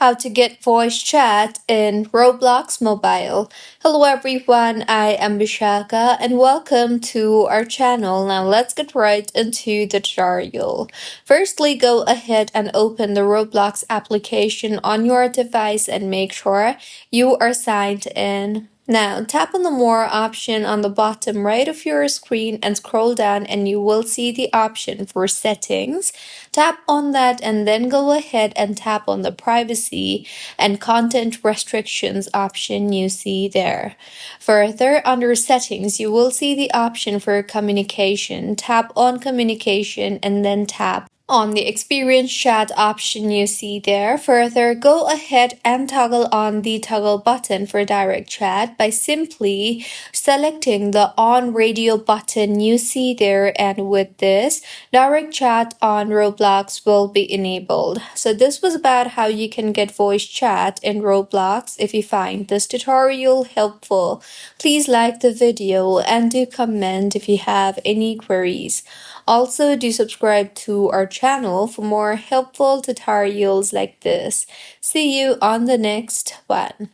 How to get voice chat in Roblox Mobile. Hello everyone, I am Bishaka and welcome to our channel. Now let's get right into the tutorial. Firstly, go ahead and open the Roblox application on your device and make sure you are signed in. Now, tap on the More option on the bottom right of your screen and scroll down and you will see the option for Settings. Tap on that and then go ahead and tap on the Privacy and Content Restrictions option you see there. Further, under Settings, you will see the option for Communication. Tap on Communication and then tap on the experience chat option you see there. Further, go ahead and toggle on the toggle button for direct chat by simply selecting the on radio button you see there, and with this, direct chat on Roblox will be enabled. So this was about how you can get voice chat in Roblox. If you find this tutorial helpful, please like the video and do comment if you have any queries. Also, do subscribe to our channel for more helpful tutorials like this. See you on the next one.